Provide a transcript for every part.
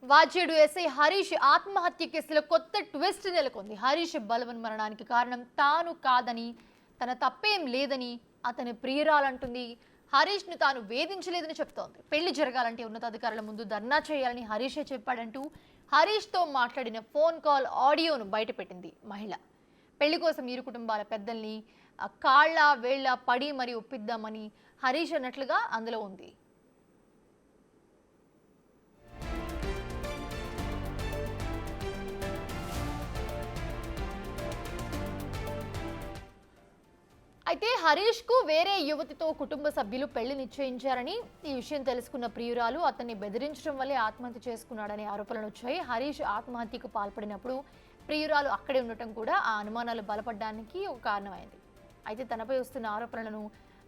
వాచేడు SI Harish ఆత్మహత్య కేసులో కొత్త ట్విస్ట్ నెలకొంది. హరీష్ బలవన్ మరణానికి కారణం తాను కాదని, తన తప్పేం లేదని అతని ప్రియురాలంటుంది. హరీష్ను తాను వేధించలేదని చెప్తోంది. పెళ్లి జరగాలంటే ఉన్నతాధికారుల ముందు ధర్నా చేయాలని హరీషే చెప్పాడంటూ హరీష్తో మాట్లాడిన ఫోన్ కాల్ ఆడియోను బయటపెట్టింది మహిళ. పెళ్లి కోసం ఇరు కుటుంబాల పెద్దల్ని కాళ్ళ వేళ్ల పడి మరి ఒప్పిద్దామని హరీష్ అన్నట్లుగా అందులో ఉంది. అయితే హరీష్కు వేరే యువతితో కుటుంబ సభ్యులు పెళ్లి నిశ్చయించారని, ఈ విషయం తెలుసుకున్న ప్రియురాలు అతన్ని బెదిరించడం వల్లే ఆత్మహత్య చేసుకున్నాడనే ఆరోపణలు వచ్చాయి. హరీష్ ఆత్మహత్యకు పాల్పడినప్పుడు ప్రియురాలు అక్కడే ఉండటం కూడా ఆ అనుమానాలు బలపడడానికి ఒక కారణమైంది. అయితే తనపై వస్తున్న ఆరోపణలను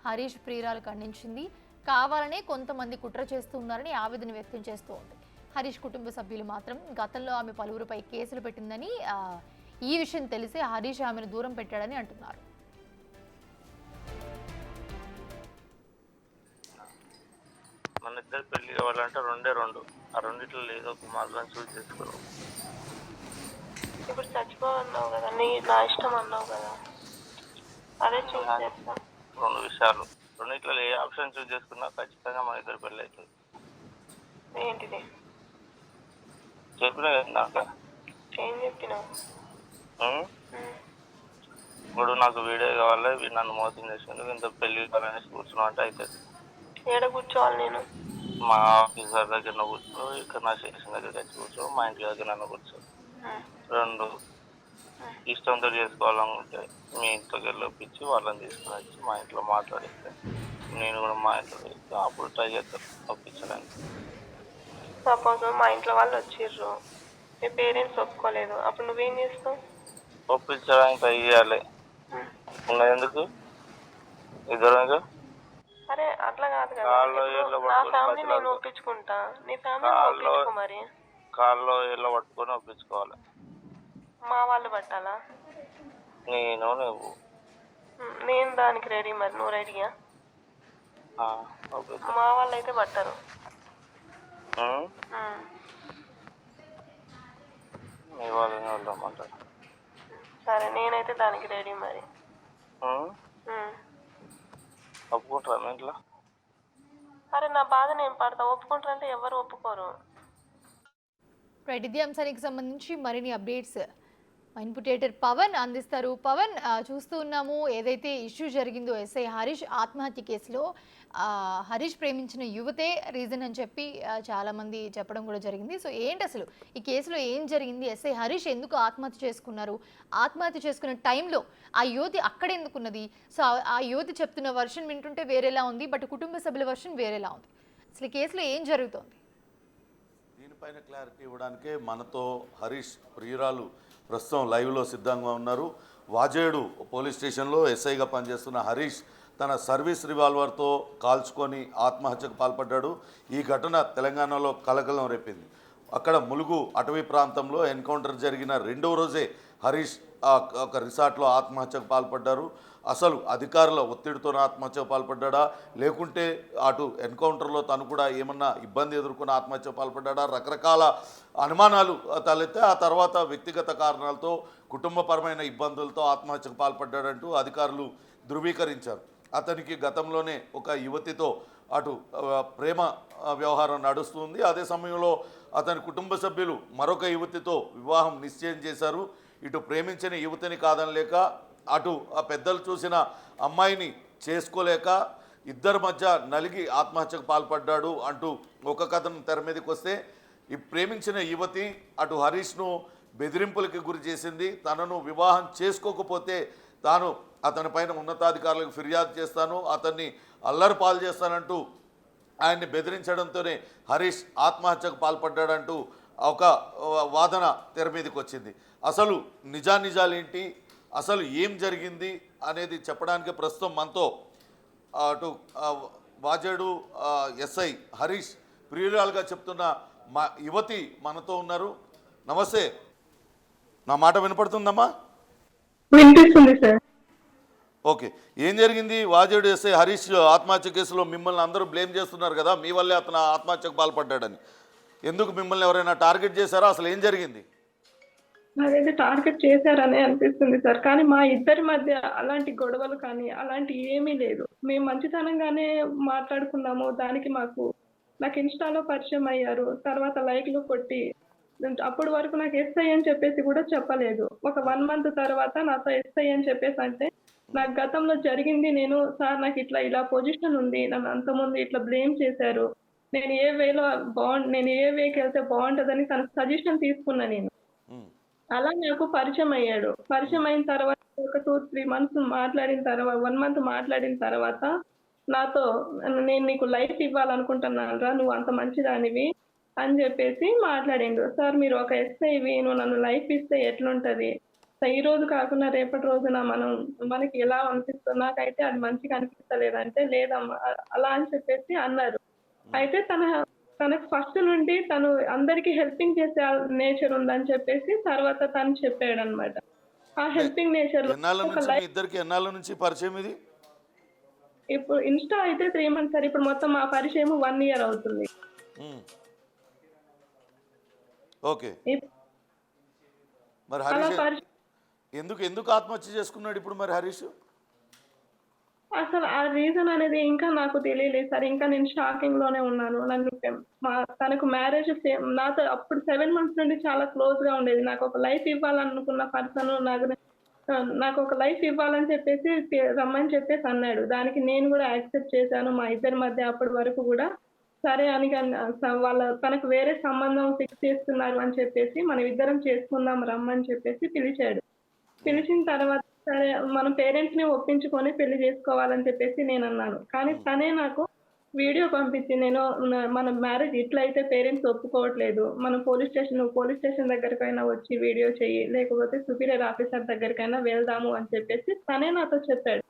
హరీష్ ప్రియురాలు ఖండించింది. కావాలనే కొంతమంది కుట్ర చేస్తున్నారని ఆవేదన వ్యక్తం చేస్తూ ఉంది. హరీష్ కుటుంబ సభ్యులు మాత్రం గతంలో ఆమె పలువురుపై కేసులు పెట్టిందని, ఈ విషయం తెలిసే హరీష్ ఆమెను దూరం పెట్టాడని అంటున్నారు. మన ఇద్దరు పెళ్లి కావాలంటే రెండు ఆ రెండిట్లో ఏదో ఒక మార్గం చూసి చేసుకోరు. ఇప్పుడు చచ్చిపోవన్నావు కదా, నా ఇష్టం అన్నావు కదా, అదే చూసి చేస్తా. రెండు విషయాలు, రెండిట్లో ఏ ఆప్షన్ చూస్ చేసుకున్నా ఖచ్చితంగా మన ఇద్దరు పెళ్లి అవుతుంది. ఏంటిది చెప్పినా కదా, ఏం చెప్పినావు? ఇప్పుడు నాకు వీడియో కావాలి, వీడు నన్ను మోసం చేసేందుకు ఇంత పెళ్లి కావాలనేసి కూర్చున్నా అంటే అవుతుంది. ఏడ కూర్చోవాలి నేను? మా ఆఫీసర్ దగ్గర కూర్చో, ఇక్కడ నా స్టేషన్ దగ్గర వచ్చి కూర్చో, మా ఇంటి దగ్గర నన్ను కూర్చో. రెండు, ఇష్టంతో చేసుకోవాలనుకుంటే మీ ఇంట్లోకి వెళ్ళి ఒప్పించి వాళ్ళని తీసుకుని వచ్చి మా ఇంట్లో మాట్లాడిస్తే నేను కూడా మా ఇంట్లో అప్పుడు ట్రై చేస్తాను ఒప్పించడానికి. సపోజ్ మా ఇంట్లో వాళ్ళు వచ్చిర్రు, మీ పేరెంట్స్ ఒప్పుకోలేదు, అప్పుడు నువ్వేం చేస్తావు? ఒప్పించడానికి ట్రై చేయాలి. ఉన్నది ఎందుకు ఇద్దరు? అరే అట్లా కాదు కదా, నా ఫ్యామిలీ నేను ఒప్పించుకుంటా, నీ ఫ్యామిలీ ఒప్పించుకో. మరి కాల్లో ఏళ్ళ పట్టుకొని ఒప్పించుకోవాలి. మా వాళ్ళు పట్టాలా? నువ్వు నేను దానికి రెడీ. మరి నువ్వు రెడీయా? మా వాళ్ళు అయితే పట్టరు. మీ వాళ్ళని వెళ్దామంటారు. సరే, నేనైతే దానికి రెడీ. మరి ఒప్పుకుంటారా మీ ఇంట్లో? అరే నా బాధ నేను పడతా, ఒప్పుకుంటారంటే ఎవరు ఒప్పుకోరు. ఇదే అంశానికి సంబంధించి మరిన్ని అప్డేట్స్ ఇన్పుటేటర్ పవన్ అందిస్తారు. పవన్, చూస్తూ ఉన్నాము ఏదైతే ఇష్యూ జరిగిందో ఎస్ఐ హరీష్ ఆత్మహత్య కేసులో హరీష్ ప్రేమించిన యువతే రీజన్ అని చెప్పి చాలామంది చెప్పడం కూడా జరిగింది. సో ఏంటి అసలు ఈ కేసులో ఏం జరిగింది? ఎస్ఐ హరీష్ ఎందుకు ఆత్మహత్య చేసుకున్నారు? ఆత్మహత్య చేసుకున్న టైంలో ఆ యువతి అక్కడ ఎందుకున్నది? సో ఆ యువతి చెప్తున్న వర్షన్ వింటుంటే వేరేలా ఉంది, బట్ కుటుంబ సభ్యుల వర్షన్ వేరేలా ఉంది. అసలు ఈ కేసులో ఏం జరుగుతోంది? దీనిపైన క్లారిటీ ఇవ్వడానికే మనతో హరీష్ ప్రియురాలు ప్రస్తుతం లైవ్లో సిద్ధంగా ఉన్నారు. వాజేడు పోలీస్ స్టేషన్లో ఎస్ఐగా పనిచేస్తున్న హరీష్ తన సర్వీస్ రివాల్వర్తో కాల్చుకొని ఆత్మహత్యకు పాల్పడ్డాడు. ఈ ఘటన తెలంగాణలో కలకలం రేపింది. అక్కడ ములుగు అటవీ ప్రాంతంలో ఎన్కౌంటర్ జరిగిన రెండవ రోజే హరీష్ ఒక రిసార్ట్లో ఆత్మహత్యకు పాల్పడ్డారు. అసలు అధికారుల ఒత్తిడితో ఆత్మహత్యకు పాల్పడ్డా, లేకుంటే అటు ఎన్కౌంటర్లో తను కూడా ఏమన్నా ఇబ్బంది ఎదుర్కొని ఆత్మహత్యకు పాల్పడ్డా, రకరకాల అనుమానాలు తలెత్తే ఆ తర్వాత వ్యక్తిగత కారణాలతో కుటుంబపరమైన ఇబ్బందులతో ఆత్మహత్యకు పాల్పడ్డాడంటూ అధికారులు ధృవీకరించారు. అతనికి గతంలోనే ఒక యువతితో అటు ప్రేమ వ్యవహారం నడుస్తుంది. అదే సమయంలో అతని కుటుంబ సభ్యులు మరొక యువతితో వివాహం నిశ్చయం చేశారు. ఇటు ప్రేమించిన యువతిని కాదనలేక, అటు ఆ పెద్దలు చూసిన అమ్మాయిని చేసుకోలేక ఇద్దరి మధ్య నలిగి ఆత్మహత్యకు పాల్పడ్డాడు అంటూ ఒక కథను తెర మీదకి వస్తే, ఈ ప్రేమించిన యువతి అటు హరీష్ను బెదిరింపులకి గురి చేసింది. తనను వివాహం చేసుకోకపోతే తాను అతనిపైన ఉన్నతాధికారులకు ఫిర్యాదు చేస్తాను, అతన్ని అల్లరి పాలు చేస్తానంటూ ఆయన్ని బెదిరించడంతోనే హరీష్ ఆత్మహత్యకు పాల్పడ్డాడంటూ ఒక వాదన తెర మీదకి వచ్చింది. అసలు నిజానిజాలేంటి, అసలు ఏం జరిగింది అనేది చెప్పడానికి ప్రస్తుతం మనతో అటు వాజేడు ఎస్ఐ హరీష్ ప్రియురాలుగా చెప్తున్న మా యువతి మనతో ఉన్నారు. నమస్తే, నా మాట వినపడుతుందమ్మా? వినిపిస్తుంది సార్. ఓకే, ఏం జరిగింది? వాజేడు ఎస్ఐ హరీష్ ఆత్మహత్య కేసులో మిమ్మల్ని అందరూ బ్లేమ్ చేస్తున్నారు కదా, మీ వల్లే అతను ఆత్మహత్యకు పాల్పడ్డాడని. ఎందుకు మిమ్మల్ని ఎవరైనా టార్గెట్ చేశారా? అసలు ఏం జరిగింది? నాకైతే టార్గెట్ చేశారని అనిపిస్తుంది సార్. కానీ మా ఇద్దరి మధ్య అలాంటి గొడవలు కానీ అలాంటి ఏమీ లేదు. మేము మంచితనంగానే మాట్లాడుకున్నాము. దానికి నాకు ఇన్‌స్టాలో పరిచయం అయ్యారు. తర్వాత లైక్‌లు కొట్టి అప్పటి వరకు నాకు ఎస్ఐ అని చెప్పేసి కూడా చెప్పలేదు. ఒక 1 మంత్ తర్వాత నాతో ఎస్ఐ అని చెప్పేసి అంటే, నాకు గతంలో జరిగింది సార్ నాకు ఇలా పొజిషన్ ఉంది. నన్ను అంతకుముందు ఇట్లా బ్లేమ్ చేశారు. నేను ఏ వేకెళ్తే బావుంటదని తన సజెషన్ తీసుకున్నా నేను. ఉమ్, అలా నాకు పరిచయం అయ్యాడు. పరిచయం అయిన తర్వాత ఒక 2, 3 మంత్స్ మాట్లాడిన 1 మంత్ మాట్లాడిన తర్వాత నాతో నేను నీకు లైఫ్ ఇవ్వాలనుకుంటున్నానురా నువ్వు అంత మంచిదానివి అని చెప్పేసి మాట్లాడిండు. సార్ మీరు ఒక ఎస్ఐవి నువ్వు నన్ను లైఫ్ ఇస్తే ఎట్లుంటది? ఈ రోజు కాకుండా రేపటి రోజున మనకి ఎలా అనిపిస్తుంది? నాకైతే అది మంచిగా అనిపిస్తలేదంటే లేదమ్మా అలా అని చెప్పేసి అన్నారు. అయితే తనకు ఫస్ట్ నుండి తను అందరికి హెల్పింగ్ చేసే నేచర్ ఉందని చెప్పేసి తర్వాత తను చెప్పాడన్నమాట. ఆ హెల్పింగ్ నేచర్ ఎన్నాళ్ళ ఒక నుంచి మీ లైఫ్ ఇద్దరికి ఎన్నాళ్ళ నుంచి పరిచయం ఇది? ఇప్పుడు ఇన్‌స్టా అయితే 3 మంత్స్ సార్. ఇప్పుడు మొత్తం మా పరిచయం 1 ఇయర్ అవుతుంది. ఉమ్, ఓకే. ఇప్ మరి అలా హరీష్ ఎందుకు ఆత్మహత్య చేసుకున్నాడు ఇప్పుడు మరి హరీష్? అసలు ఆ రీజన్ అనేది ఇంకా నాకు తెలియలేదు సార్. ఇంకా నేను షాకింగ్‌లోనే ఉన్నాను. తనకు మ్యారేజ్ నాతో అప్పుడు 7 మంత్స్ నుండి చాలా క్లోజ్‌గా ఉండేది. నాకొక లైఫ్ ఇవ్వాలనుకున్న పర్సన్ నాకొక లైఫ్ ఇవ్వాలని చెప్పేసి రమ్మని చెప్పేసి అన్నాడు. దానికి నేను కూడా యాక్సెప్ట్ చేశాను. మా ఇద్దరి మధ్య అప్పటి వరకు కూడా సరే అని తనకు వేరే సంబంధం ఫిక్స్ చేస్తున్నారు అని చెప్పేసి మనమిద్దరం చేసుకుందాం రమ్మని చెప్పేసి పిలిచాడు. పిలిచిన తర్వాత సరే మనం పేరెంట్స్‌ని ఒప్పించుకొని పెళ్లి చేసుకోవాలని చెప్పేసి నేనన్నాను. కానీ తనే నాకు వీడియో పంపించి మన మ్యారేజ్ ఇట్లయితే పేరెంట్స్ ఒప్పుకోవట్లేదు. మనం పోలీస్ స్టేషన్ దగ్గరకైనా వచ్చి వీడియో చెయ్యి. లేకపోతే సుపీరియర్ ఆఫీసర్ దగ్గరకైనా వెళ్దాము అని చెప్పేసి తనే నాతో చెప్పాడు.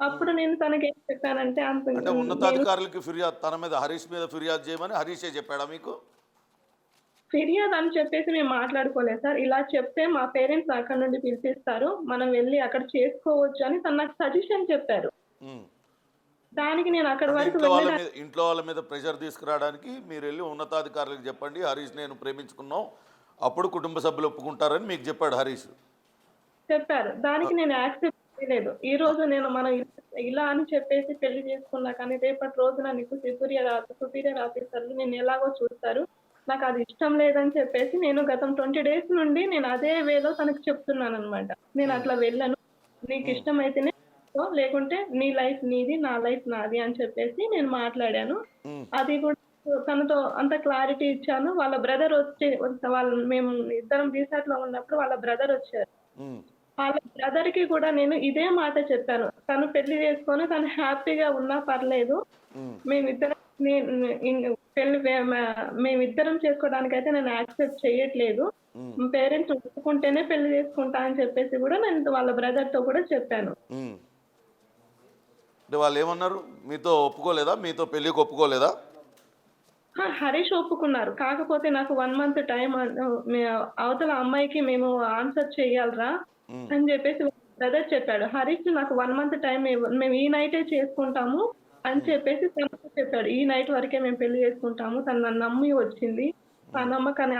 అప్పుడు నేను తనకేం చెప్పానంటే అంటే నేను ఉన్నతాధికారులకి తన మీద హరీష్ మీద ఫిర్యాదు చేయమని హరీషే చెప్పాడా మీకు? ఫిర్యాదు అని చెప్పేసి మేము మాట్లాడుకోలేదు సార్. ఇలా చెప్తే మా పేరెంట్స్ అక్కడి నుండి పిలిపిస్తారు. మనం వెళ్లి అక్కడ చేసుకోవచ్చు అని తను నాకు సజెషన్ చెప్పారు. ఉమ్. దానికి నేను అక్కడి అంటే వరకు ఇంట్లో వాళ్ళ మీద ప్రెషర్ తీసుకురావడానికి మీరు వెళ్ళి ఉన్నతాధికారులకు చెప్పండి హరీష్ నేను ప్రేమించుకున్నాం అప్పుడు కుటుంబ సభ్యులు ఒప్పుకుంటారని మీకు చెప్పాడు హరీష్. చెప్పారు. దానికి నేను యాక్సెప్ట్ చేయలేదు. ఈ రోజు మనం ఇలా అని చెప్పేసి పెళ్లి చేసుకున్నా కానీ రేపటి రోజున నీకు సుపీరియర్ ఆఫీసర్లు నిన్ను ఎలాగో చూస్తారు. నాకు అది ఇష్టం లేదని చెప్పేసి నేను గతం 20 డేస్ నుండి నేను అదే వేలో తనకు చెప్తున్నానన్నమాట. నేను అట్లా వెళ్ళను. నీకు ఇష్టమైతేనే చేసుకో, లేకుంటే నీ లైఫ్ నీది, నా లైఫ్ నాది అని చెప్పేసి నేను మాట్లాడాను. అది కూడా తనతో అంత క్లారిటీ ఇచ్చాను. వాళ్ళ బ్రదర్ మేము ఇద్దరం రిసార్ట్‌లో ఉన్నప్పుడు వాళ్ళ బ్రదర్ వచ్చారు. వాళ్ళ బ్రదర్‌కి కూడా నేను ఇదే మాట చెప్పాను. తను పెళ్లి చేసుకొని తను హ్యాపీగా ఉన్నా పర్లేదు. మేమిద్దరం మేమిద్దరం చేసుకోవడానికైతే నేను యాక్సెప్ట్ చేయట్లేదు. పేరెంట్స్ ఒప్పుకుంటేనే పెళ్లి చేసుకుంటా అని చెప్పేసి కూడా నేను వాళ్ళ బ్రదర్‌తో కూడా చెప్పాను. అంటే వాళ్ళు ఏమన్నారు? మీతో ఒప్పుకోలేదా? మీతో పెళ్ళికి ఒప్పుకోలేదా? హరీష్ ఒప్పుకున్నారు. కాకపోతే నాకు 1 మంత్ టైం అవతల అమ్మాయికి మేము ఆన్సర్ చేయాలిరా అని చెప్పేసి బ్రదర్ చెప్పాడు. హరీష్ నాకు 1 మంత్ టైం మేము ఈ నైటే చేసుకుంటాము అని చెప్పేసి తనతో చెప్పాడు. ఈ నైట్ వరకే మేము పెళ్లి చేసుకుంటాము. తను నన్ను నమ్మి వచ్చింది. ఆ నమ్మకాన్ని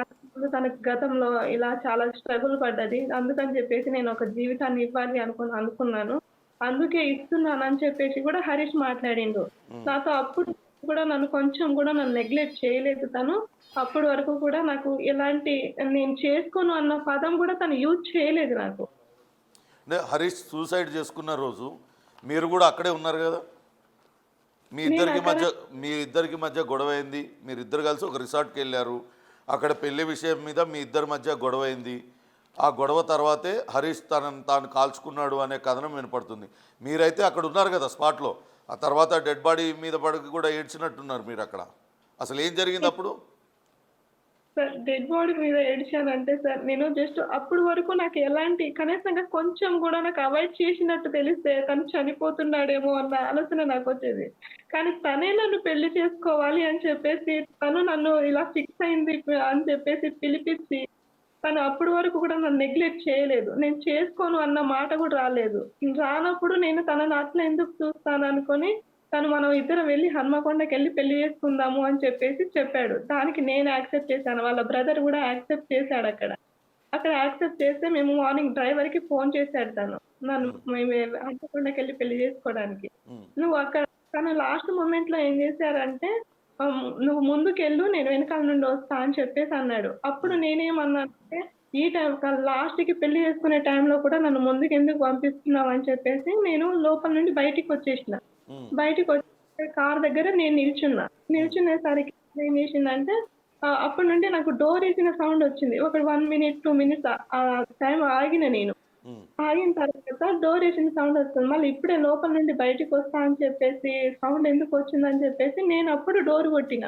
తనకు గతంలో ఇలా చాలా స్ట్రగుల్ పడ్డది. అందుకని చెప్పేసి నేను ఒక జీవితాన్ని ఇవ్వాలి అనుకున్నాను. అందుకే ఇస్తున్నాను అని చెప్పేసి కూడా హరీష్ మాట్లాడిండు. నాతో అప్పుడు కూడా నన్ను నెగ్లెక్ట్ చేయలేదు తను. అప్పటి వరకు కూడా నాకు ఎలాంటి నేను చేసుకోను అన్న పదం కూడా తను యూజ్ చేయలేదు నాకు. అంటే హరీష్ సూసైడ్ చేసుకున్న రోజు మీరు కూడా అక్కడే ఉన్నారు కదా? మీ ఇద్దరికి మధ్య గొడవ అయింది. మీరిద్దరు కలిసి ఒక రిసార్ట్కి వెళ్ళారు. అక్కడ పెళ్లి విషయం మీద మీ ఇద్దరి మధ్య గొడవ అయింది. ఆ గొడవ తర్వాతే హరీష్ తాను కాల్చుకున్నాడు అనే కథనం వినపడుతుంది. మీరైతే అక్కడ ఉన్నారు కదా స్పాట్లో. ఆ తర్వాత డెడ్ బాడీ మీద పడికి కూడా ఏడ్చినట్టున్నారు మీరు అక్కడ. అసలు ఏం జరిగింది అప్పుడు? సార్ డెడ్ బాడీ మీద ఏడ్చానంటే సార్ నేను జస్ట్ అప్పటి వరకు నాకు ఎలాంటి కనీసంగా కొంచెం కూడా నాకు అవాయిడ్ చేసినట్టు తెలిస్తే తను చనిపోతున్నాడేమో అన్న ఆలోచన నాకు వచ్చేది. కానీ తనే నన్ను పెళ్లి చేసుకోవాలి అని చెప్పేసి తను నన్ను ఇలా ఫిక్స్ అయింది అని చెప్పేసి పిలిపించి తను అప్పటి వరకు కూడా నన్ను నెగ్లెక్ట్ చేయలేదు. నేను చేసుకోను అన్న మాట కూడా రాలేదు. రానప్పుడు నేను తనని అట్లా ఎందుకు చూస్తాను అనుకొని మనం ఇద్దరం వెళ్ళి హన్మకొండకి వెళ్ళి పెళ్లి చేసుకుందాము అని చెప్పాడు. దానికి నేను యాక్సెప్ట్ చేశాను. వాళ్ళ బ్రదర్ కూడా యాక్సెప్ట్ చేశాడు అక్కడ. అక్కడ యాక్సెప్ట్ చేస్తే మేము మార్నింగ్ డ్రైవర్‌కి ఫోన్ చేశాడు తను. మేము హన్మకొండకి వెళ్ళి పెళ్లి చేసుకోవడానికి. నువ్వు అక్కడ తను లాస్ట్ మొమెంట్‌లో ఏం చేశారంటే నువ్వు ముందుకెళ్ళు నేను వెనకాల నుండి వస్తా అని చెప్పేసి అన్నాడు. అప్పుడు నేనేమన్నానంటే ఈ టైం లాస్ట్‌కి పెళ్లి చేసుకునే టైంలో కూడా నన్ను ముందుకెందుకు పంపిస్తున్నావు అని చెప్పేసి నేను లోపల నుండి బయటికొచ్చేసిన. బయటికొచ్చి కార్ దగ్గర నేను నిల్చునేసరికి ఏం చేసిందంటే అప్పటి నుండి నాకు డోర్ ఏసిన సౌండ్ వచ్చింది. ఒక 1 మినిట్, 2 మినిట్స్ టైం ఆగిన నేను. ఆగిన తర్వాత డోర్ ఏసిన సౌండ్ వస్తుంది. మళ్ళీ ఇప్పుడే లోపల నుండి బయటికొస్తా అని చెప్పేసి సౌండ్ ఎందుకు వచ్చిందని చెప్పేసి నేను అప్పుడు డోర్ కొట్టిన.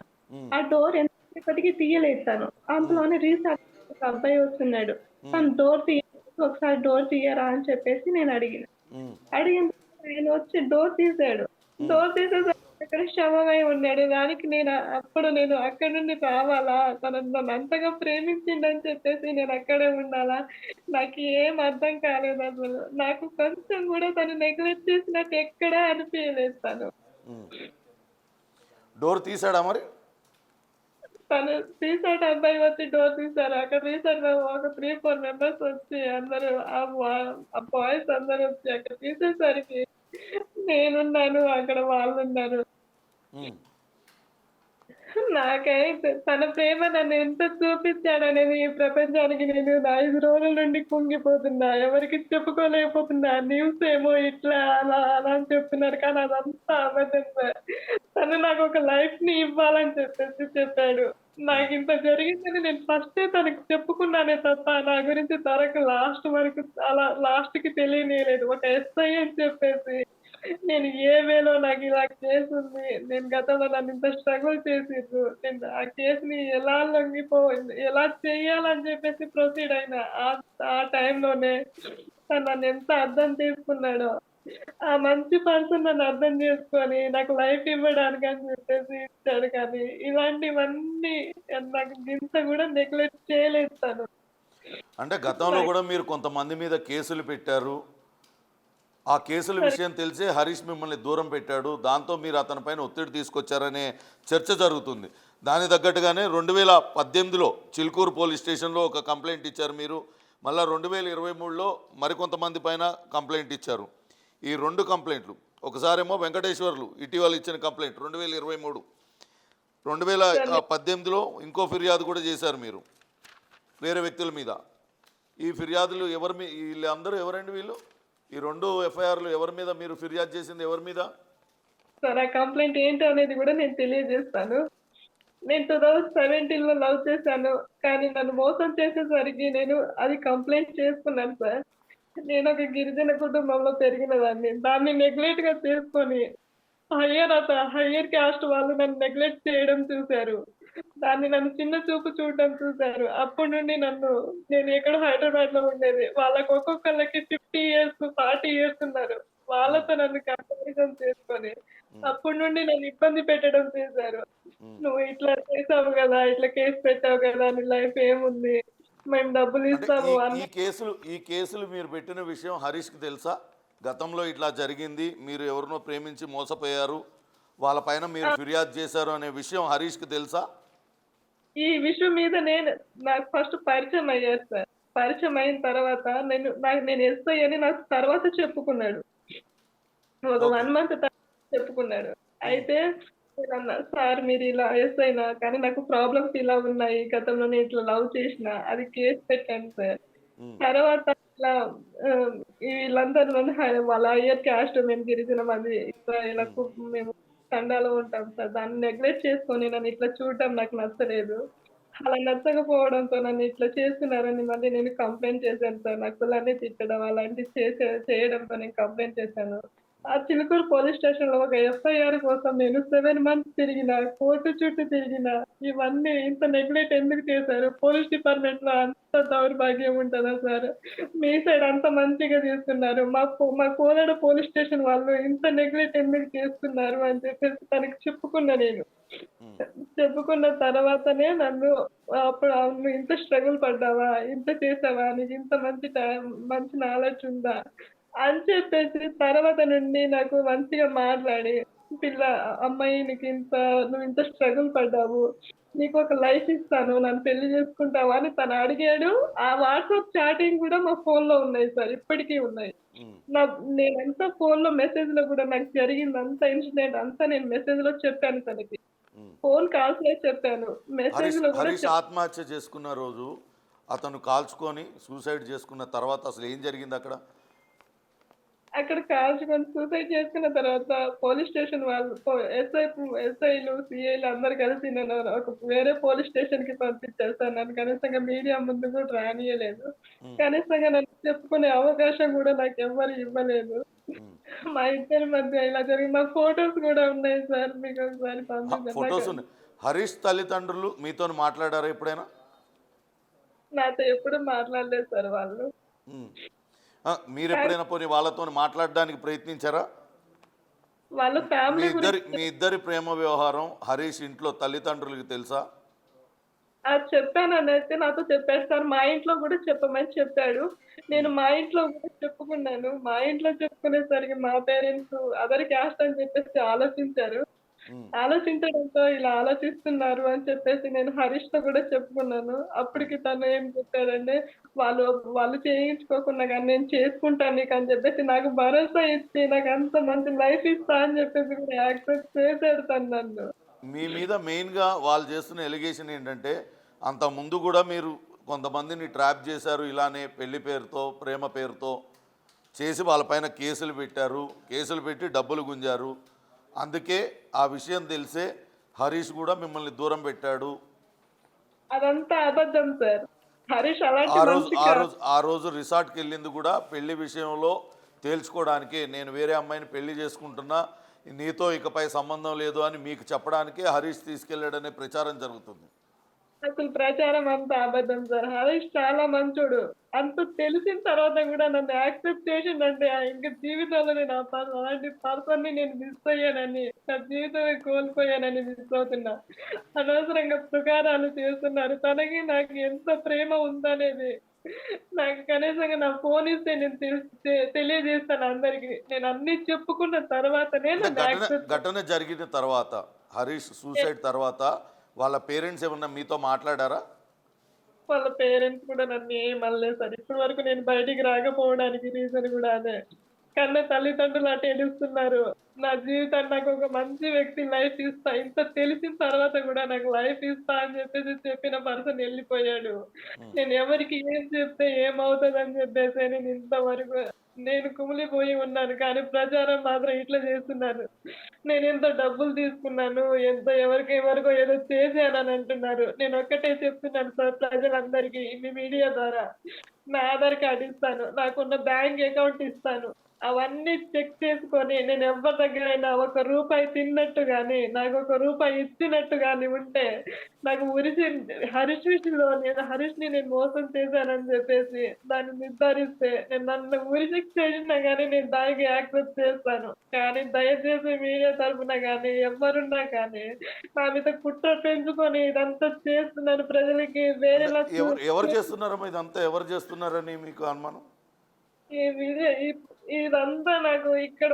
ఆ డోర్ ఎంతసేపటికి తీయలేదు తను. అంతలోనే రీస్టార్ట్ ఒక అబ్బాయి వస్తున్నాడు. తను ఒకసారి డోర్ తీయరా అని చెప్పేసి నేను అడిగిన తర్వాత ఆయన వచ్చి డోర్ తీసాడు. డోర్ తీసేసరికి అక్కడ శవమై ఉన్నాడు. దానికి నేను అక్కడి నుండి రావాలా, తను నన్ను అంతగా ప్రేమించిండని చెప్పేసి నేను అక్కడే ఉండాలా, నాకు ఏం అర్థం కాలేదు అసలు. నాకు కొంచెం కూడా తను నెగ్లెక్ట్ చేసినట్టు ఎక్కడా అనిపించలేదు తను. డోర్ తీసాడా మరి? తను తీసాడు. అబ్బాయి వచ్చి డోర్ తీశారు. అక్కడ తీసాడు ఒక 3-4 మెంబర్స్ వచ్చి అందరూ ఆ బాయ్స్ అందరూ వచ్చి అక్కడ తీసేసరికి నేనున్నాను, అక్కడ వాళ్ళున్నారు. నాకైతే తన ప్రేమ నన్ను ఎంత చూపించాడనేది ఈ ప్రపంచానికి నేను 5 రోజుల నుండి కుంగిపోతున్నా. ఎవరికి చెప్పుకోలేకపోతున్నా. న్యూస్ ఏమో ఇట్లా అలా అలా అని చెప్తున్నారు. కానీ అదంతా అబద్ధం సార్. తను నాకు ఒక లైఫ్ ని ఇవ్వాలని చెప్పాడు. నాకు ఇంత జరిగిందని నేను ఫస్టే తనకి చెప్పుకున్నానే తప్ప నా గురించి తనకు లాస్ట్ వరకు అలా లాస్ట్ కి తెలియలేదు. ఒక ఎస్ఐ అని చెప్పేసి నేను ఏ వేలో నాకు ఇలా కేసు ఉంది, నేను గతంలో నన్ను ఇంత స్ట్రగుల్ చేసిండ్రు, నేను ఆ కేసుని ఎలా చేయాలని చెప్పేసి ప్రొసీడ్ అయినా ఆ టైంలోనే తను నన్ను ఎంత అర్థం చేసుకున్నాడో. ఆ మంచి పర్సన్ నన్ను అర్థం చేసుకొని నాకు లైఫ్ ఇవ్వడానికి అని చెప్పేసి ఇచ్చాడు. కానీ ఇలాంటివన్నీ నాకు ఇంత కూడా నెగ్లెక్ట్ చేయలేదు తను. అంటే గతంలో కూడా మీరు కొంతమంది మీద కేసులు పెట్టారు. ఆ కేసుల విషయం తెలిసే హరీష్ మిమ్మల్ని దూరం పెట్టాడు. దాంతో మీరు అతని పైన ఒత్తిడి తీసుకొచ్చారనే చర్చ జరుగుతుంది. దాని తగ్గట్టుగానే 2018లో చిలుకూరు పోలీస్ స్టేషన్లో ఒక కంప్లైంట్ ఇచ్చారు మీరు. మళ్ళీ 2023లో మరికొంతమంది పైన కంప్లైంట్ ఇచ్చారు. ఈ 2 కంప్లైంట్లు, ఒకసారేమో వెంకటేశ్వర్లు ఇటీవల ఇచ్చిన కంప్లైంట్ 2023, 2018లో ఇంకో ఫిర్యాదు కూడా చేశారు మీరు వేరే వ్యక్తుల మీద. ఈ ఫిర్యాదులు వీళ్ళందరూ ఎవరండి వీళ్ళు? ఈ 2 ఎఫ్ఐఆర్లు ఎవరి మీద మీరు ఫిర్యాదు చేసింది? ఎవరి మీద సార్? ఆ కంప్లైంట్ ఏంటో అనేది కూడా నేను తెలియజేస్తాను. నేను 2017లో లవ్ చేశాను. కానీ నన్ను మోసం చేసేసరికి నేను అది కంప్లైంట్ చేసుకున్నాను సార్. నేను ఒక గిరిజన కుటుంబంలో పెరిగిన దాన్ని నెగ్లెక్ట్ గా చేసుకొని హయ్యర్ క్యాస్ట్ వాళ్ళు నన్ను నెగ్లెక్ట్ చేయడం చూశారు. నన్ను చిన్న చూపు చూడడం చూశారు. అప్పటి నుండి నేను ఎక్కడో హైదరాబాద్ లో ఉండేది. వాళ్ళకి ఒక్కొక్కళ్ళకి 50 years 40 years ఉన్నారు. వాళ్ళతో నన్ను కంపారిజన్ చేసుకొని అప్పటి నుండి నన్ను ఇబ్బంది పెట్టడం చేశారు. నువ్వు ఇట్లా చేసావు కదా, ఇట్లా కేసు పెట్టావు కదా, నీ లైఫ్ ఏముంది, మేము డబ్బులు ఇస్తాము ఈ కేసులు మీరు పెట్టిన విషయం హరీష్కి తెలుసా? గతంలో ఇట్లా జరిగింది, మీరు ఎవరినో ప్రేమించి మోసపోయారు, వాళ్ళ పైన మీరు ఫిర్యాదు చేశారు అనే విషయం హరీష్కి తెలుసా? ఈ విషయం మీద నాకు ఫస్ట్ పరిచయం అయ్యారు సార్. పరిచయం అయిన తర్వాత నేను ఎస్ఐ అని నాకు తర్వాత చెప్పుకున్నాడు. ఒక 1 month తర్వాత చెప్పుకున్నాడు. అయితే నేనన్నా, సార్ మీరు ఇలా ఎస్ఐనా, కానీ నాకు ప్రాబ్లమ్స్ ఇలా ఉన్నాయి, గతంలో నేను ఇట్లా లవ్ చేసిన, అది కేసు పెట్టాను సార్. తర్వాత ఇలా వీళ్ళందరూ వాళ్ళ హయ్యర్ క్యాస్ట్, మేము గిరిజనం, అది ఇలా మేము తండాలో ఉంటాం సార్. దాన్ని నెగ్లెక్ట్ చేసుకొని నన్ను ఇట్లా చూడడం నాకు నచ్చలేదు. అలా నచ్చకపోవడంతో నన్ను ఇట్లా చేస్తున్నారని మళ్ళీ నేను కంప్లైంట్ చేశాను సార్. నక్కులన్నీ తిట్టడం అలాంటివి చేయడంతో నేను కంప్లైంట్ చేశాను. ఆ చిలుకూరు పోలీస్ స్టేషన్ లో ఒక ఎఫ్ఐఆర్ కోసం నేను 7 months తిరిగిన, కోర్టు చుట్టూ తిరిగిన. ఇవన్నీ ఇంత నెగ్లెక్ట్ ఎందుకు చేశారు? పోలీస్ డిపార్ట్మెంట్ లో అంత దౌర్భాగ్యం ఉంటుందా సార్? మీ సైడ్ అంత మంచిగా చేస్తున్నారు, మా కోలాడ పోలీస్ స్టేషన్ వాళ్ళు ఇంత నెగ్లెక్ట్ ఎందుకు చేస్తున్నారు అని చెప్పేసి తనకి చెప్పుకున్నా నేను. చెప్పుకున్న తర్వాతనే అప్పుడు నువ్వు ఇంత స్ట్రగుల్ పడ్డావా, ఇంత చేసావా, నీకు ఇంత మంచి నాలెడ్జ్ ఉందా అని చెప్పేసి తర్వాత నుండి నాకు మంచిగా మాట్లాడి పిల్ల అమ్మాయి నువ్వు ఇంత స్ట్రగుల్ పడ్డావు. నీకు ఒక లైఫ్ ఇస్తాను. నన్ను పెళ్లి చేసుకుంటావా అని తను అడిగాడు. ఆ వాట్సాప్ చాటింగ్ కూడా మా ఫోన్‌లో ఉన్నాయి సార్. ఇప్పటికి ఉన్నాయి. ఉమ్, నా నేనంతా ఫోన్‌లో మెసేజ్‌లో కూడా నాకు జరిగిందంతా ఇన్సిడెంట్ అంతా నేను మెసేజ్‌లో చెప్పాను తనకి. ఉమ్. ఫోన్ కాల్స్‌లో చెప్పాను. హరీష్ మెసేజ్‌లో కూడా హరీష్ ఆత్మహత్య చేసుకున్న రోజు అతను కాల్చుకొని సూసైడ్ చేసుకున్న తర్వాత అసలు ఏం జరిగింది అక్కడ? అక్కడ కాల్చుకొని సూసైడ్ చేసుకున్న తర్వాత పోలీస్ స్టేషన్ వాళ్ళు ఎస్ఐలు, సీఐలు అందరూ కలిసి నన్ను ఒక వేరే పోలీస్ స్టేషన్‌కి పంపించారు సార్. నన్ను కనీసంగా మీడియా ముందు కూడా రానీయలేదు. కనీసంగా నన్ను చెప్పుకునే అవకాశం కూడా నాకెవ్వరు ఇవ్వలేదు. మా ఇద్దరి మధ్య ఇలా జరిగింది. మా ఫోటోస్ కూడా ఉన్నాయి సార్. మీకు ఒకసారి పంపిస్తాను. ఫొటోస్ ఉన్నాయి. హరీష్ తల్లిదండ్రులు మీతో మాట్లాడారా ఎప్పుడైనా? నాతో ఎప్పుడు మాట్లాడలేదు సార్ వాళ్ళు. ఉమ్. మీరు ఎప్పుడైనా పోనీ వాళ్ళతో మాట్లాడడానికి ప్రయత్నించారా? వాళ్ళ మీ ఫ్యామిలీ ఇద్దరి గురించి మీ ఇద్దరి ప్రేమ వ్యవహారం హరీష్ ఇంట్లో తల్లిదండ్రులకి తెలుసా? చెప్పానని అయితే నాతో చెప్పాడు సార్. మా ఇంట్లో కూడా చెప్పమని చెప్పాడు. నేను మా ఇంట్లో కూడా చెప్పుకున్నాను. మా ఇంట్లో చెప్పుకునేసరికి మా పేరెంట్స్ అదర్ క్యాస్ట్ అని చెప్పేసి ఆలోచించారు. ఉమ్. ఆలోచించడంతో ఇలా ఆలోచిస్తున్నారు అని చెప్పేసి నేను హరీష్‌తో కూడా చెప్పుకున్నాను. అప్పటికి తను ఏం చెప్పాడంటే, వాళ్ళు వాళ్ళు చేయించుకోకున్నా గానీ నేను చేసుకుంటాను నీకు అని చెప్పేసి నాకు భరోసా ఇచ్చి నాకు అంత మంచి లైఫ్ ఇస్తా అని చెప్పేసి కూడా యాక్సెప్ట్ చేసాడు తను నన్ను. మీ మీద మెయిన్గా వాళ్ళు చేస్తున్న ఎలిగేషన్ ఏంటంటే అంత ముందు కూడా మీరు కొంతమందిని ట్రాప్ చేశారు, ఇలానే పెళ్లి పేరుతో ప్రేమ పేరుతో చేసి వాళ్ళపైన కేసులు పెట్టారు, కేసులు పెట్టి డబ్బులు గుంజారు. అందుకే ఆ విషయం తెలిసే హరీష్ కూడా మిమ్మల్ని దూరం పెట్టాడు. అదంతా అబద్ధం సార్. హరీష్ ఆ అలాంటి రోజు మనిషి ఆ కాదు. రోజు ఆ రోజు రిసార్ట్కి వెళ్ళింది కూడా పెళ్లి విషయంలో తేల్చుకోవడానికి, నేను వేరే అమ్మాయిని పెళ్లి చేసుకుంటున్నా, నీతో ఇకపై సంబంధం లేదు అని మీకు చెప్పడానికే హరీష్ తీసుకెళ్ళాడనే ప్రచారం జరుగుతుంది. అసలు ప్రచారం అంతా అబద్ధం సార్. హరీష్ చాలా మంచోడు. అంత తెలిసిన తర్వాత కూడా నన్ను యాక్సెప్ట్ చేసిండంటే ఇంక జీవితంలో నేను అలాంటి పర్సన్‌ని నేను మిస్ అయ్యానని, నా జీవితమే కోల్పోయానని మిస్ అవుతున్నా. అనవసరంగా పుకారాలు చేస్తున్నారు. తనకి నాకు ఎంత ప్రేమ ఉందనేది నాకు కనీసంగా నా ఫోన్ ఇస్తే నేను తెలియజేస్తాను అందరికి. నేను అన్నీ చెప్పుకున్న తర్వాతనే అంటే నన్ను ఘటన యాక్సెప్ట్ ఘటన జరిగిన తర్వాత హరీష్ సూసైడ్ తర్వాత వాళ్ళ పేరెంట్స్ ఏమన్నా మీతో మాట్లాడారా? వాళ్ళ పేరెంట్స్ కూడా నన్ను ఏమనలేదు సార్. ఇప్పటి వరకు నేను బయటికి రాకపోవడానికి రీజన్ కూడా అదే. కన్న తల్లిదండ్రులు అటు ఏడుస్తున్నారు. నా జీవితాన్ని నాకు ఒక మంచి వ్యక్తి లైఫ్ ఇస్తా. ఇంత తెలిసిన తర్వాత కూడా నాకు లైఫ్ ఇస్తా అని చెప్పేసి చెప్పిన పర్సన్ వెళ్ళిపోయాడు. నేను ఎవరికి ఏం చెప్తే ఏమవుతదని చెప్పేసి నేను ఇంతవరకు నేను కుమిలిపోయి ఉన్నాను. కానీ ప్రచారం మాత్రం ఇట్లా చేస్తున్నారు. నేనెంతో డబ్బులు తీసుకున్నాను. ఎంతో ఎవరికో ఏదో చేశానని అంటున్నారు. నేను ఒక్కటే చెప్తున్నాను సార్ ప్రజలందరికీ మీ మీడియా ద్వారా. నా ఆధార్ కార్డ్ ఇస్తాను. నాకున్న బ్యాంక్ అకౌంట్ ఇస్తాను. అవన్నీ చెక్ చేసుకొని నేను ఎవ్వరి దగ్గరైనా ఒక రూపాయి తిన్నట్టు గాని, నాకొక రూపాయి ఇచ్చినట్టు గాని ఉంటే నాకు హరీష్ విషయంలో హరీష్‌ని నేను మోసం చేశానని చెప్పేసి దాన్ని నిర్ధారిస్తే నన్ను ఉరి శిక్ష చేసినా గాని నేను దానికి యాక్సెప్ట్ చేస్తాను. కానీ దయచేసి మీడియా తరపున గాని ఎవ్వరున్నా కానీ నా మీద కుట్ర పెంచుకొని ఇదంతా చేస్తున్నారు ప్రజలకి వేరేలా ఎవరు చేస్తున్నారమ్మా ఇదంతా? ఎవరు చేస్తున్నారని మీకు అనుమానం? ఈ వీడియో ఇదంతా నాకు ఇక్కడ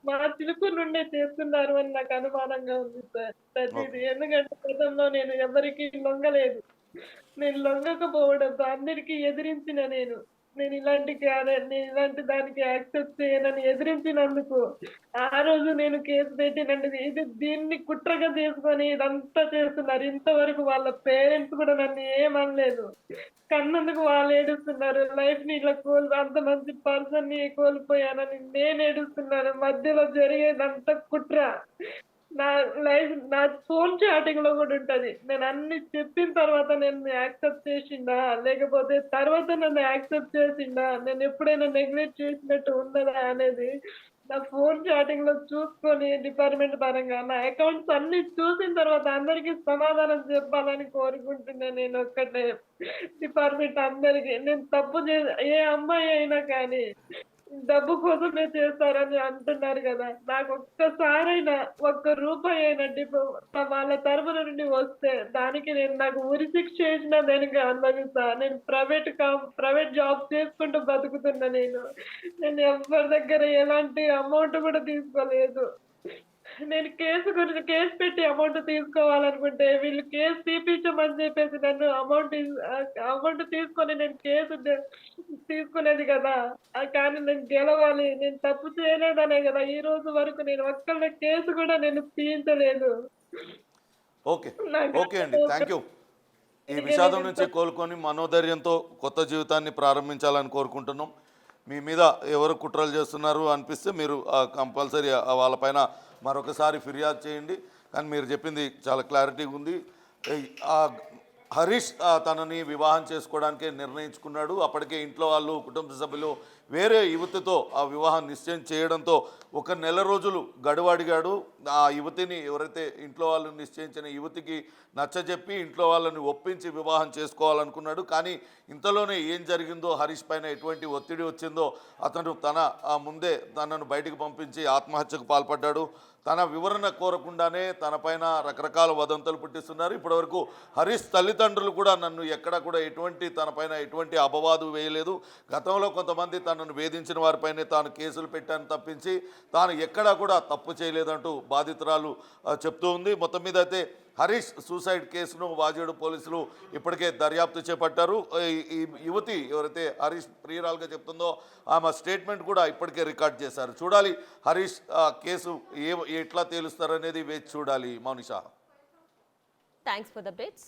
మా చిలుకూరు నుండే చేస్తున్నారు అని నాకు అనుమానంగా ఉంది సార్. ప్రతిదీ. ఎందుకంటే గతంలో నేను ఎవరికీ లొంగలేదు. నేను లొంగకపోవడంతో అందరికీ ఎదిరించిన నేను. నేను ఇలాంటి దానికి యాక్సెప్ట్ చేయనని ఎదిరించినందుకు ఆ రోజు నేను కేసు పెట్టినందుకు దీన్ని కుట్రగా చేసుకొని ఇదంతా చేస్తున్నారు. ఇంతవరకు వాళ్ళ పేరెంట్స్ కూడా నన్ను ఏమనలేదు. కన్నందుకు వాళ్ళు ఏడుస్తున్నారు. లైఫ్‌ని ఇట్లా అంత మంచి పర్సన్‌ని కోల్పోయానని నేను ఏడుస్తున్నాను. మధ్యలో జరిగేదంతా కుట్ర. నా నా ఫోన్ చాటింగ్‌లో కూడా ఉంటది. నేను అన్ని చెప్పిన తర్వాత నన్ను యాక్సెప్ట్ చేసిండా? లేకపోతే తర్వాత నన్ను యాక్సెప్ట్ చేసిండా? నేను ఎప్పుడైనా నెగ్లెక్ట్ చేసినట్టు ఉన్నదా అనేది నా ఫోన్ చాటింగ్‌లో చూసుకొని డిపార్ట్‌మెంట్ పరంగా నా అకౌంట్స్ అన్నీ చూసిన తర్వాత అందరికీ సమాధానం చెప్పాలని కోరుకుంటున్నా నేనొక్కటే. డిపార్ట్‌మెంట్ అందరికి. నేను తప్పు ఏ అమ్మాయి అయినా కానీ డబ్బు కోసమే చేస్తారని అంటున్నారు గదా! నాకొక్కసారైనా ఒక్క రూపాయి అయినా వాళ్ళ తరపున నుండి వస్తే దానికి నాకు ఉరి శిక్ష చేసినా దానికి అనుభవిస్తా. నేను ప్రైవేట్ జాబ్ చేసుకుంటూ బతుకుతున్నా నేను. నేను ఎవ్వరి దగ్గర ఎలాంటి అమౌంట్ కూడా తీసుకోలేదు. నేను కేసు పెట్టి అమౌంట్ తీసుకోవాలనుకుంటే వీళ్ళు కేసు తీపించమని చెప్పేసి నన్ను అమౌంట్ తీసుకొని నేను తీసుకునేది కదా. కానీ నేను గెలవాలి, నేను తప్పు చేయలేదనే కదా ఈ రోజు వరకు నేను ఒక్కళ్ళ కేసు కూడా నేను తీయించలేదు. ఓకే ఓకే అండి, థ్యాంక్ యూ. ఈ విషాదం నుంచి కోలుకొని మనోధైర్యంతో కొత్త జీవితాన్ని ప్రారంభించాలని కోరుకుంటున్నాం. మీ మీద ఎవరు కుట్రలు చేస్తున్నారు అనిపిస్తే మీరు కంపల్సరీ వాళ్ళపైన మరొకసారి ఫిర్యాదు చేయండి. కానీ మీరు చెప్పింది చాలా క్లారిటీగా ఉంది. హరీష్ తనని వివాహం చేసుకోవడానికే నిర్ణయించుకున్నాడు. అప్పటికే ఇంట్లో వాళ్ళు, కుటుంబ సభ్యులు వేరే యువతితో ఆ వివాహం నిశ్చయం చేయడంతో 1 నెల రోజులు గడువు అడిగాడు. ఆ యువతిని, ఎవరైతే ఇంట్లో వాళ్ళు నిశ్చయించిన యువతికి నచ్చజెప్పి ఇంట్లో వాళ్ళని ఒప్పించి వివాహం చేసుకోవాలనుకున్నాడు. కానీ ఇంతలోనే ఏం జరిగిందో, హరీష్ పైన ఎటువంటి ఒత్తిడి వచ్చిందో అతను ముందే తనను బయటికి పంపించి ఆత్మహత్యకు పాల్పడ్డాడు. తన వివరణ కోరకుండానే తనపైన రకరకాల వదంతులు పుట్టిస్తున్నారు. ఇప్పటివరకు హరీష్ తల్లిదండ్రులు కూడా నన్ను ఎక్కడ కూడా తనపైన ఎటువంటి అపవాదు వేయలేదు. గతంలో కొంతమంది తనను వేధించిన వారిపైనే తాను కేసులు పెట్టాను తప్పించి తాను ఎక్కడా కూడా తప్పు చేయలేదంటూ బాధితురాలు చెప్తూ ఉంది. మొత్తం మీద అయితే హరీష్ సూసైడ్ కేసును వాజేడు పోలీసులు ఇప్పటికే దర్యాప్తు చేపట్టారు. ఈ యువతి ఎవరైతే హరీష్ ప్రియురాలుగా చెప్తుందో ఆమె స్టేట్మెంట్ కూడా ఇప్పటికే రికార్డ్ చేశారు. చూడాలి హరీష్ కేసు ఎట్లా తేలుస్తారనేది వేచి చూడాలి. Mounisha, thanks for the updates.